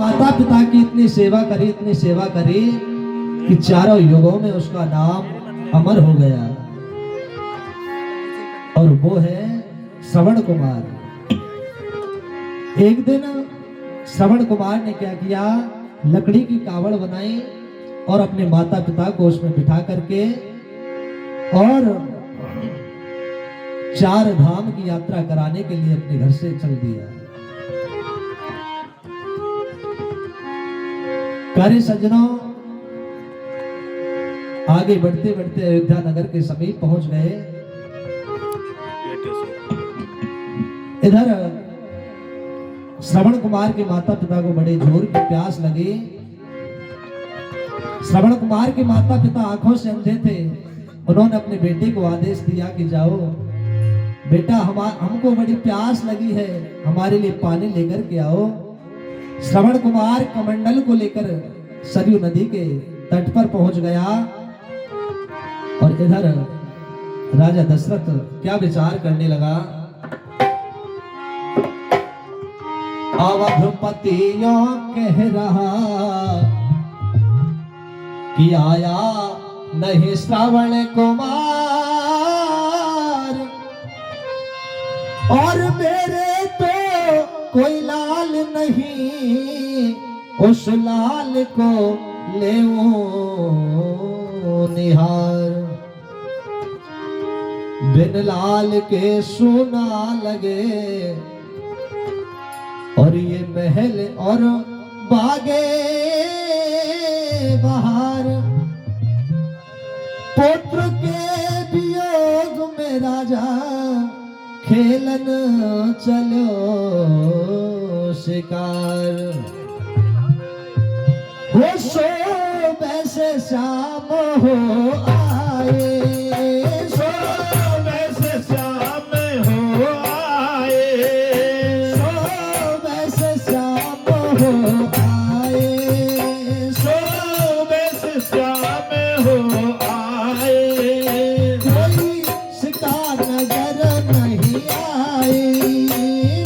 माता पिता की इतनी सेवा करी कि चारों युगों में उसका नाम अमर हो गया। और वो है श्रवण कुमार। एक दिन श्रवण कुमार ने क्या किया, लकड़ी की कावड़ बनाई और अपने माता पिता को उसमें बिठा करके और 4 धाम की यात्रा कराने के लिए अपने घर से चल दिया। प्यारे सज्जनों, आगे बढ़ते बढ़ते अयोध्या नगर के समीप पहुंच गए। इधर श्रवण कुमार के माता पिता को बड़े जोर की प्यास लगी। श्रवण कुमार के माता पिता आंखों से अंधे थे। उन्होंने अपने बेटे को आदेश दिया कि जाओ बेटा, हमको बड़ी प्यास लगी है, हमारे लिए पानी लेकर के आओ। श्रवण कुमार कमंडल को लेकर सरयू नदी के तट पर पहुंच गया। और इधर राजा दशरथ क्या विचार करने लगा, अवधपतियों कह रहा कि आया नहीं श्रवण कुमार, और मेरे तो कोई लाल नहीं, उस लाल को ले निहार। बिन लाल के सोना लगे, और ये महल और बागे बहार। पुत्र के वियोग में राजा खेलन चलो शिकार। वो सो वैसे शाम हो आए, सो वैसे शाम हो आए, सो वैसे शाम हो आए, सो वैसे शाम हो आए। कोई शिकार नजर नहीं आई,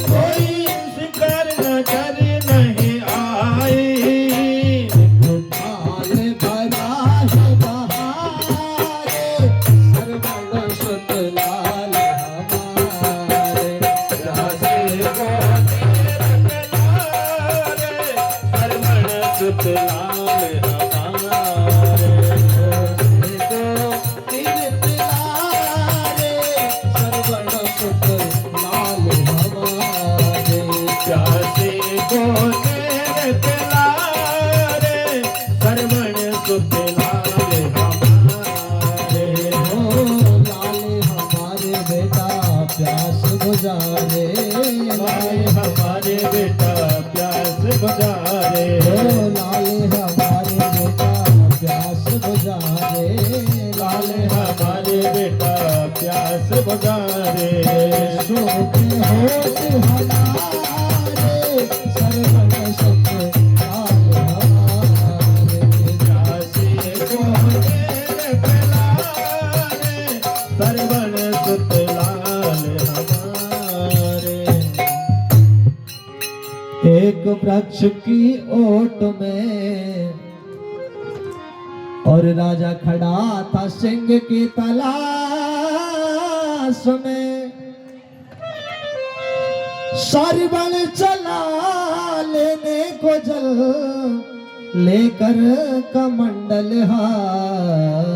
कोई शिकार नजर नहीं आई। हमारे बेटा प्यास बुझारे, लाले हमारे बेटा प्यास बुझारे, लाले हमारे बेटा प्यास बुझारे। सोते होते हमारे सर्वण सुख लाल हमारे, प्यासे को तेरे पिलारे, सर्वण सुख लाल हमारे। एक वृक्ष की ओट में और राजा खड़ा था सिंह की तलाश में। सरवण चला लेने को जल लेकर कमंडल हाथ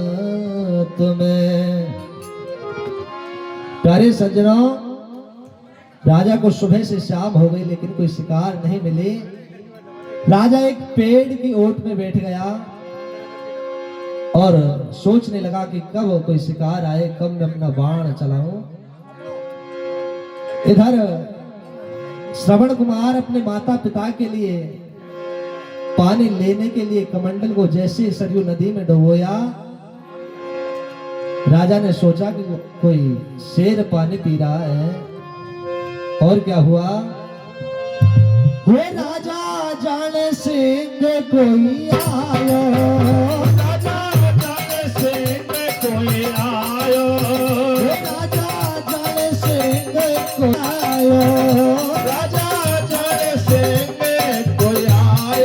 में। प्यारे सज्जनों, राजा को सुबह से शाम हो गई लेकिन कोई शिकार नहीं मिली। राजा एक पेड़ की ओट में बैठ गया और सोचने लगा कि कब कोई शिकार आए, कब मैं अपना बाण चलाऊं। इधर श्रवण कुमार अपने माता पिता के लिए पानी लेने के लिए कमंडल को जैसे सरयू नदी में डुबोया, राजा ने सोचा कि कोई शेर पानी पी रहा है। और क्या हुआ, राजा जाने सिंह कोई आयो, राजा जाने सिंह कोई आयो, राजा जाने सिंह कोई आयो, राजा जाने सिंह कोई आयो।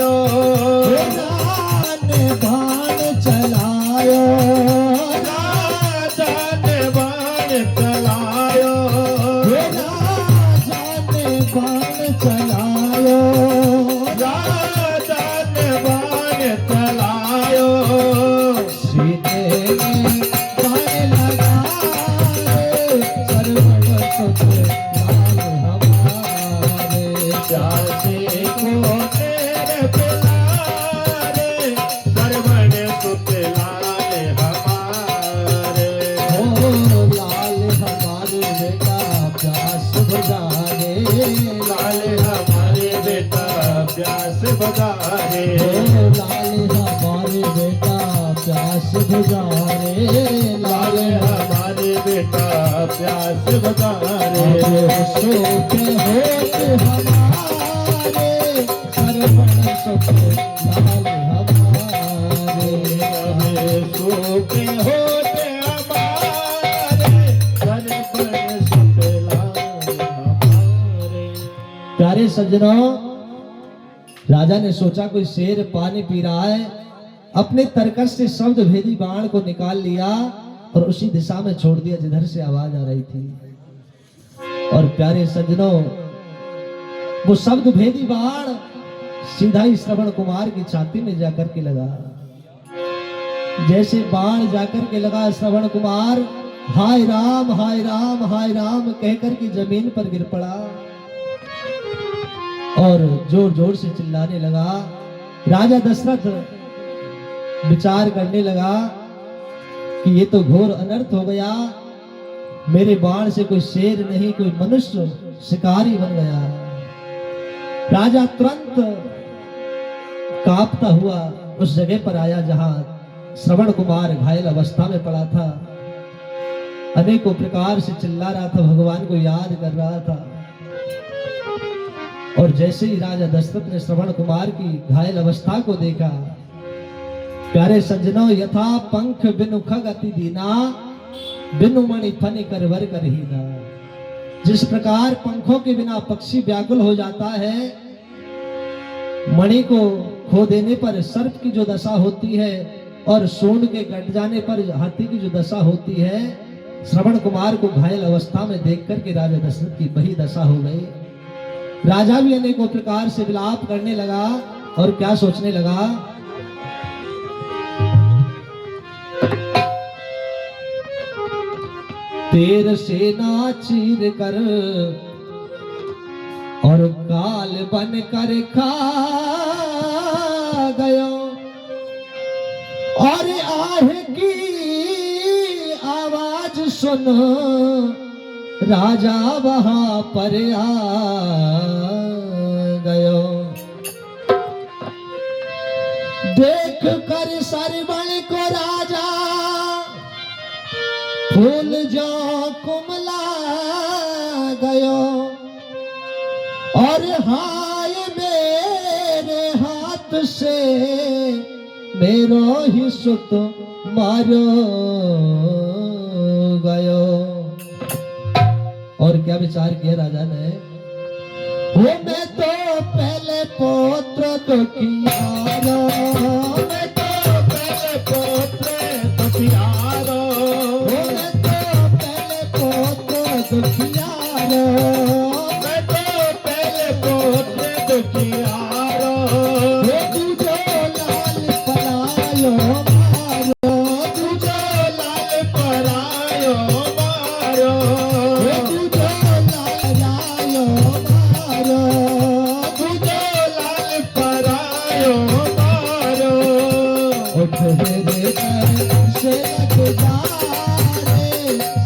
बजारे लाल हमारे बेटा प्यास बुझारे लाल हमारे बेटा प्यास बजारे सोते होते हमारे सरवण सुख लाल हमारे सोते होते हमारे सरपण सुतलाल हमारे। प्यारे सज्जनों, राजा ने सोचा कोई शेर पानी पी रहा है, अपने तरकश से शब्द भेदी बाण को निकाल लिया और उसी दिशा में छोड़ दिया जिधर से आवाज आ रही थी। और प्यारे सज्जनों, वो शब्द भेदी बाण सीधा ही श्रवण कुमार की छाती में जाकर के लगा। जैसे बाण जाकर के लगा, श्रवण कुमार हाय राम हाय राम हाय राम कहकर के जमीन पर गिर पड़ा और जोर जोर से चिल्लाने लगा। राजा दशरथ विचार करने लगा कि ये तो घोर अनर्थ हो गया, मेरे बाण से कोई शेर नहीं कोई मनुष्य शिकारी बन गया। राजा तुरंत कांपता हुआ उस जगह पर आया जहां श्रवण कुमार घायल अवस्था में पड़ा था, अनेकों प्रकार से चिल्ला रहा था, भगवान को याद कर रहा था। और जैसे ही राजा दशरथ ने श्रवण कुमार की घायल अवस्था को देखा, प्यारे सज्जनों, यथा पंख बिनु खग अति दीना बिनु मणि फनि करवर करहीना। जिस प्रकार पंखों के बिना पक्षी व्याकुल हो जाता है, मणि को खो देने पर सर्प की जो दशा होती है और सूंड के कट जाने पर हाथी की जो दशा होती है, श्रवण कुमार को घायल अवस्था में देख करके राजा दशरथ की वही दशा हो गई। राजा भी अनेकों प्रकार से विलाप करने लगा और क्या सोचने लगा, तेर सेना चीर कर और काल बन कर खा गयो और आह की आवाज सुन राजा वहां पर आ गयो। देख कर सरवण को राजा फूल जो कुमला गयो और हाय मेरे हाथ से मेरो ही सुत मारो गयो। और क्या विचार किया राजा ने, वो मैं तो पहले पोत्र दुखियारो, मैं तो पहले पोत्र दुखियारो, वो मैं तो पहले पोत्र दुखियारो, मैं तो पहले पोत्र दुखियारो, वो तुझो लाल परायो मारो, तुझो लाल परायो मारो, तेरे दर से लग जा रे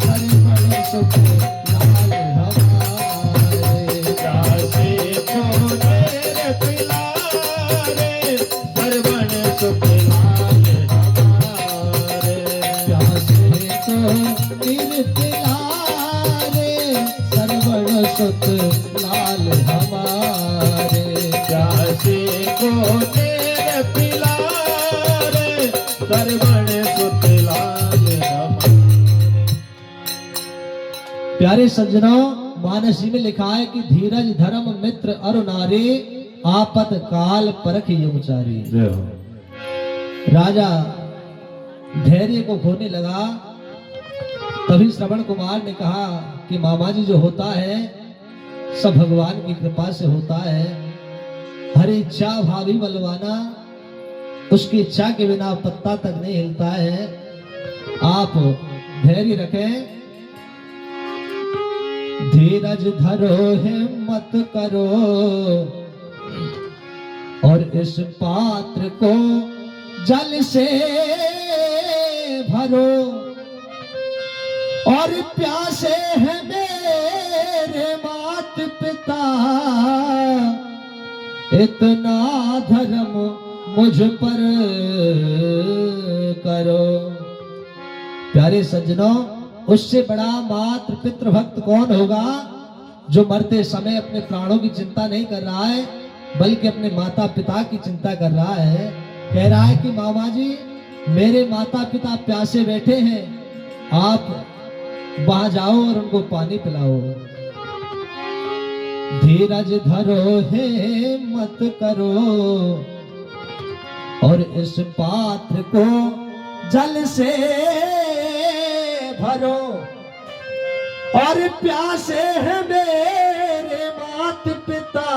सरवण सुख लाल हमारे। प्यासे को तेरे पिला रे सरवण सुख लाल हमारे। प्यासे को तेरे पिला रे सरवण सुख लाल हमारे। प्यासे को तेरे पिला सरवण सुख लाल हमारे। प्यारे सज्जनों, मानसी में लिखा है कि धीरज धर्म मित्र अरु नारी आपत काल परख यमचारी। राजा धैर्य को खोने लगा। तभी श्रवण कुमार ने कहा कि मामा जी जो होता है सब भगवान की कृपा से होता है। हर इच्छा भावी बलवाना, उसकी इच्छा के बिना पत्ता तक नहीं हिलता है। आप धैर्य रखें, धीरज धरो, हिम्मत करो और इस पात्र को जल से भरो और प्यासे हैं मेरे मात पिता, इतना धर्म मुझ पर करो। प्यारे सज्जनों, उससे बड़ा मात्र पितृभक्त कौन होगा जो मरते समय अपने प्राणों की चिंता नहीं कर रहा है, बल्कि अपने माता पिता की चिंता कर रहा है। कह रहा है कि मामा जी, मेरे माता पिता प्यासे बैठे हैं, आप वहां जाओ और उनको पानी पिलाओ। धीरज धरो है मत करो, और इस पात्र को जल से भरो। और प्यासे है मेरे मात पिता,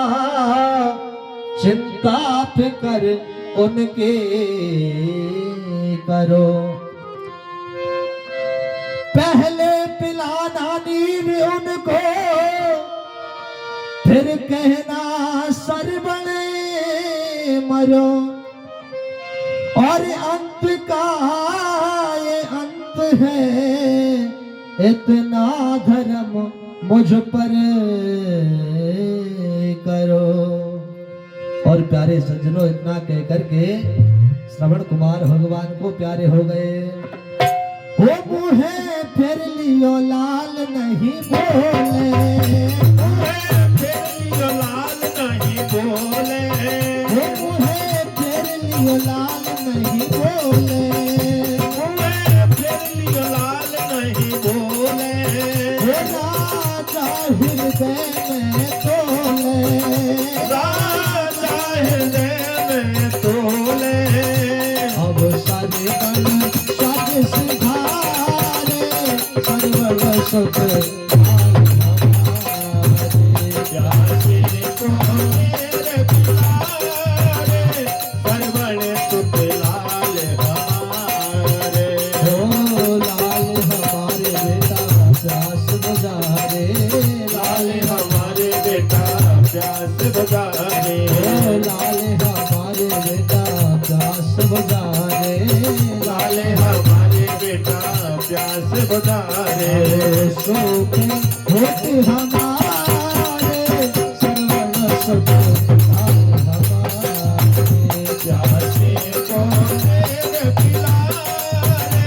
चिंता फिकर उनके करो। पहले पिलाना नीर उनको, फिर कहना सरवणे मरो। और अंत का ये अंत है, इतना धर्म मुझ पर करो। और प्यारे सज्जनों, इतना कह करके श्रवण कुमार भगवान को प्यारे हो गए। हो मुहे फिर लियो लाल नहीं बोले, लाल नहीं बोले, हो मुहे फिर लियो लाल नहीं बोले, फिर लाल नहीं बोले। हो राजा हृदय में तोले, राजा हृदय में तोले। अब सरवण सद सिधारे, सरवण सुख प्यासे को मेरे प्यारे, सरवण सुख लाल हमारे। हो लाल हमारे बेटा प्यास बुझा रे, लाल हमारे बेटा प्यास बुझा रे। हो लाल हमारे बेटा प्यास बुझा रे, लाल हमारे बेटा प्यास बुझा रे। सोखे होते हमारे, सरवण सुख लाल हमारे। प्यासे को मेरे पिलारे,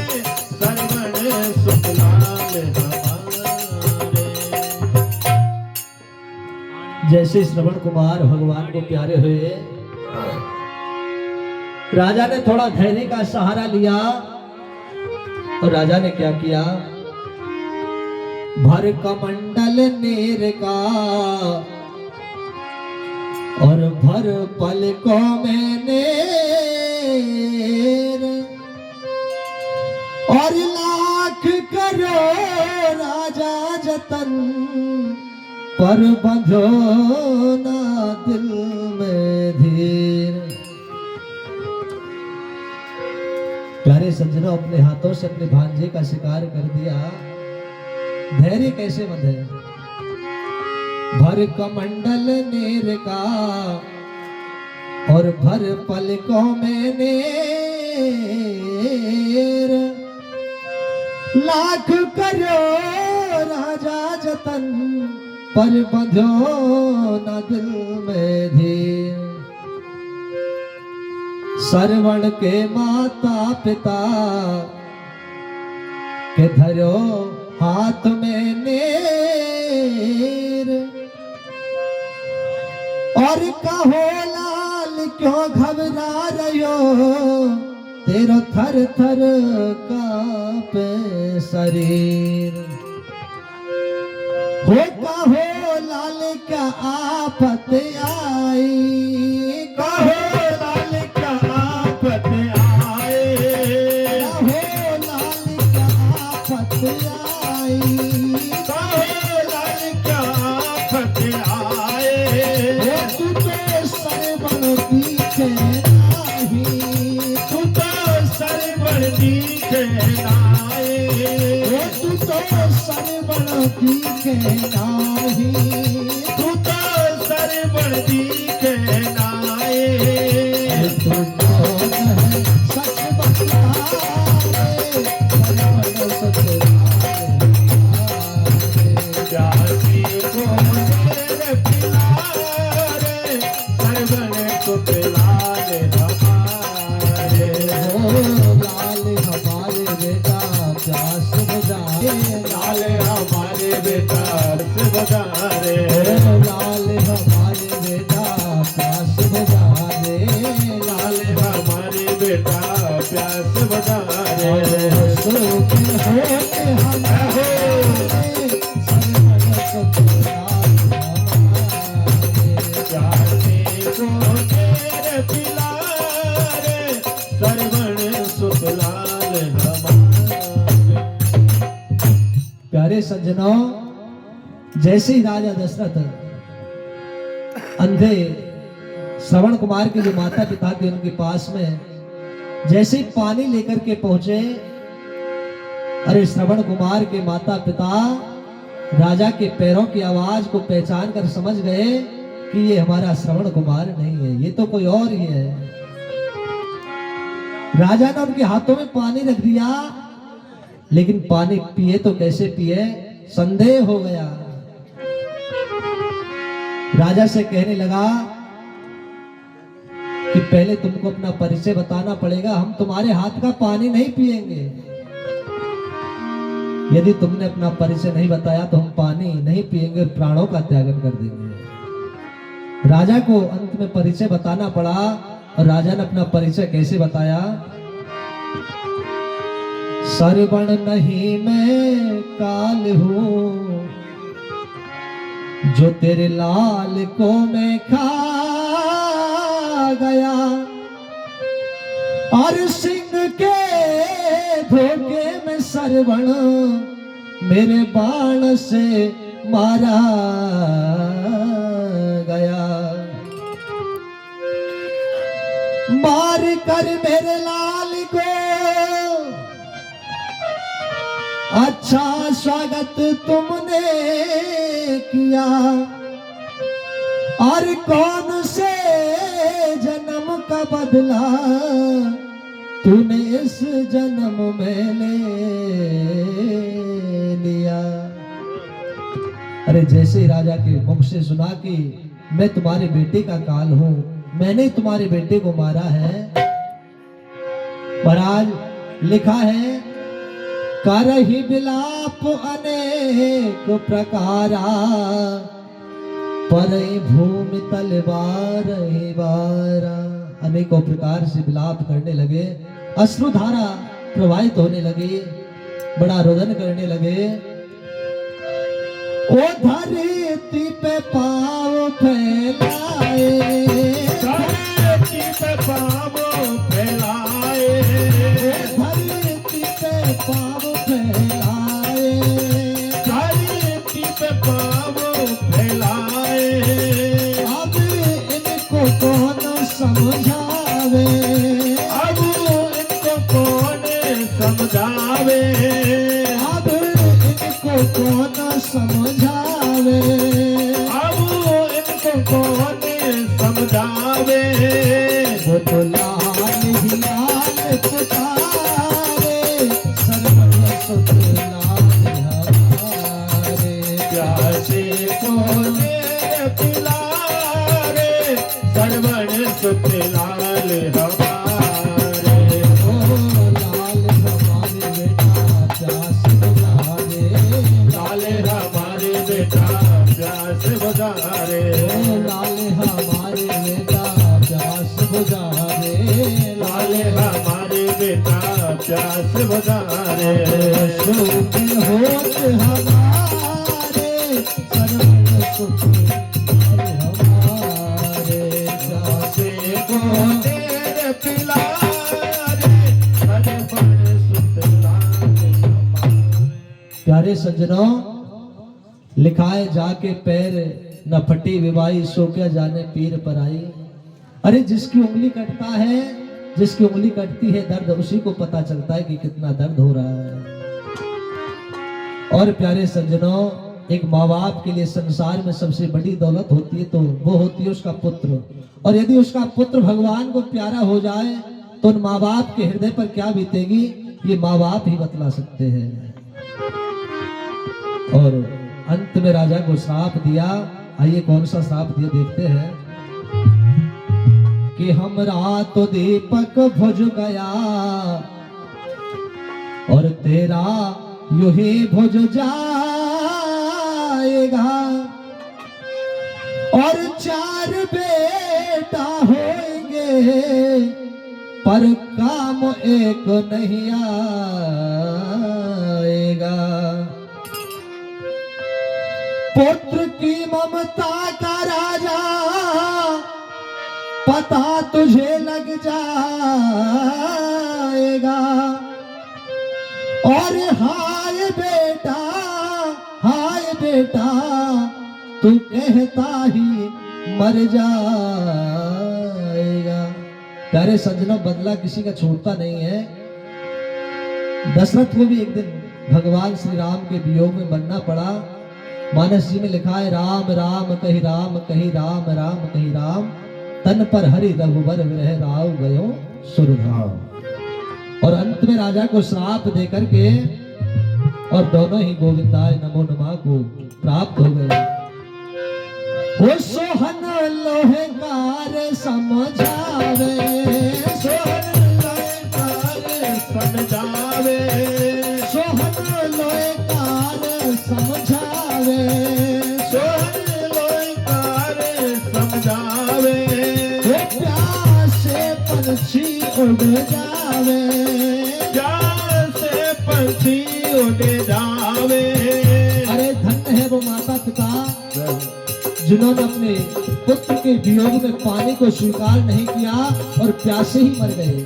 सरवण सुख लाल हमारे। जैसे श्रवण कुमार भगवान को प्यारे हुए, राजा ने थोड़ा धैर्य का सहारा लिया। और राजा ने क्या किया? भर कमंडल नीर का और भर पलकों में नेर, और लाख करो राजा जतन, पर बंधो ना दिल में धीर। प्यारे सज्जनों, अपने हाथों से अपने भांजे का शिकार कर दिया, धैर्य कैसे बंधे? भर कमंडल नेर का और भर पलकों में नेर, लाख करो राजा जतन, पर बंधो न दिल में धीर। सरवण के माता पिता के धरो हाथ में नेर, और कहो लाल क्यों घबरा रहे हो, तेरो थर थर कांपे शरीर। हो कहो लाल क्या आफत आई, कहो लाल क्या आफत आए, कहो लाल क्या आफत आई, कहो लाल क्या आफत आए। तू तो सरवण दिखे नाही, तू तो सरवण दिखे नाए, तू तो सरवण दिखे नाही, तू तो सरवण दिखे नाए। तू तो सच बतलाए, सरवण सच प्यासी को मेरे पिलारे, सरवण लाल हमारे ओ लाल हमारे बेटा प्यास बुझाए, लाल हमारे बेटा से बजारे ओ लाल हमारे बेटा प्यास बुझाए, लाल हमारे बेटा प्यास बजारे सोते होते हमारे सरमन सुखलाल हमारे। प्यासे को तेरे पिला रे सरवण सुख लाल हमारे प्यारे सज्जनों, जैसे ही राजा दशरथ अंधे श्रवण कुमार के जो माता पिता थे उनके पास में जैसे ही पानी लेकर के पहुंचे, अरे श्रवण कुमार के माता पिता राजा के पैरों की आवाज को पहचान कर समझ गए कि ये हमारा श्रवण कुमार नहीं है, ये तो कोई और ही है। राजा ने उनके हाथों में पानी रख दिया, लेकिन पानी पिए तो कैसे पिए, संदेह हो गया। राजा से कहने लगा कि पहले तुमको अपना परिचय बताना पड़ेगा, हम तुम्हारे हाथ का पानी नहीं पिएंगे। यदि तुमने अपना परिचय नहीं बताया तो हम पानी नहीं पिएंगे, प्राणों का त्यागन कर देंगे। राजा को अंत में परिचय बताना पड़ा, और राजा ने अपना परिचय कैसे बताया, सरवण नहीं मैं काल हूं, जो तेरे लाल को मैं खा गया, और सिंह के धोखे में सरवण मेरे बाण से मारा गया। मार कर मेरे लाल को अच्छा स्वागत तुमने किया, और कौन से जन्म का बदला तूने इस जन्म में ले लिया। अरे जैसे ही राजा के मुख से सुना कि मैं तुम्हारे बेटे का काल हूं, मैंने तुम्हारे बेटे को मारा है, पर आज लिखा है करहि विलाप अनेक प्रकारा, पर भूमि तलवार बारा। अनेकों प्रकार से विलाप करने लगे, अश्रुधारा प्रवाहित होने लगी, बड़ा रोदन करने लगे। ओ धरती पे पाँव फैलाए, धरती पे पाँव फैलाए, धरती पे पाँव फैलाए, धरती पे पाँव फैलाए। अब इनको कौन समझावे, अब इनको कौन समझावे, अब इनको कौन समझावे, अब इनको कौन समझावे। वो तो लाल ही लाल पुकारे, सरवण सुख लाल हमारे। प्यासे को तेरे पिला रे सरवण सुख लाल हमारे। ओ लाल हमारे बेटा प्यास बुझाए, लाल हमारे बेटा प्यास बजारे, ओ लाल हमारे बेटा प्यास बुझाए, लाल हमारे बेटा प्यास बजारे। सोते होते हमारे सरवण सुख हमारे। प्यासे को तेरे पिला रे सरवण सुख लाल हमारे। प्यारे सज्जनों, लिखा है जाके पैर न फटी विवाही, सो क्या जाने पीर पर आई। अरे जिसकी उंगली कटता है, जिसकी उंगली कटती है दर्द उसी को पता चलता है कि कितना दर्द हो रहा है। और प्यारे सज्जनों, एक माँ बाप के लिए संसार में सबसे बड़ी दौलत होती है तो वो होती है उसका पुत्र। और यदि उसका पुत्र भगवान को प्यारा हो जाए तो उन माँ बाप के हृदय पर क्या बीतेगी, ये माँ बाप ही बतला सकते हैं। और अंत में राजा को श्राप दिया। आइए कौन सा श्राप दिया देखते हैं। कि हमरा तो दीपक भुज गया और तेरा यूं ही भुज जाएगा और 4 बेटा होंगे पर काम एक नहीं आएगा। पुत्र की ममता का राजा पता तुझे लग जाएगा और हाय बेटा तू कहता ही मर जाएगा। प्यारे सज्जनों, बदला किसी का छूटता नहीं है। दशरथ को भी एक दिन भगवान श्री राम के वियोग में बनना पड़ा। मानस जी में लिखा है, राम राम कही राम कही राम राम कही राम, तन पर हरि रघुबर विरह राव गयो सुरधाम। और अंत में राजा को श्राप देकर के और दोनों ही गोविंदाय नमो नमः को प्राप्त हो गए। वो सोहन लोहेकार समझावे, सोहन लोहेकार समझावे, सोहन लोहेकार समझावे, सोहन लोहेकार समझावे। वो प्यासे पंछी उड़ जावे, प्यासे पंछी उड़ जावे। अरे धन्य है वो माता पिता जिन्होंने अपने पुत्र के वियोग में पानी को स्वीकार नहीं किया और प्यासे ही मर गए।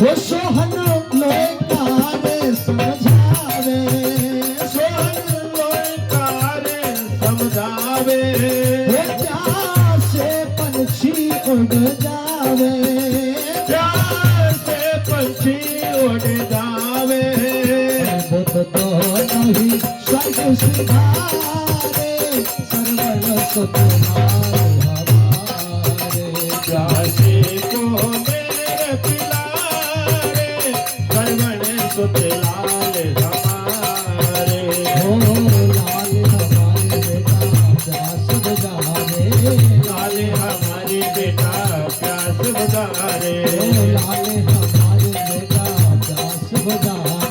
वो सोहन लोहेकार समझावे, सोहन लोहेकार समझावे। वो प्यासे पंछी उड़ जावे, प्यासे पंछी उड़ जावे। बुद्ध तो नहीं स्वर्ग सिधारे, सर्वन सुख हमारे। प्यासे को मेरे पिलारे, सर्वण सुत लाल हमारे। हो लाल हमारे बेटा प्यास बुझावे, लाल हमारी बेटा प्यास बुझारे। हो लाल हमारे बेटा प्यास बुझावे।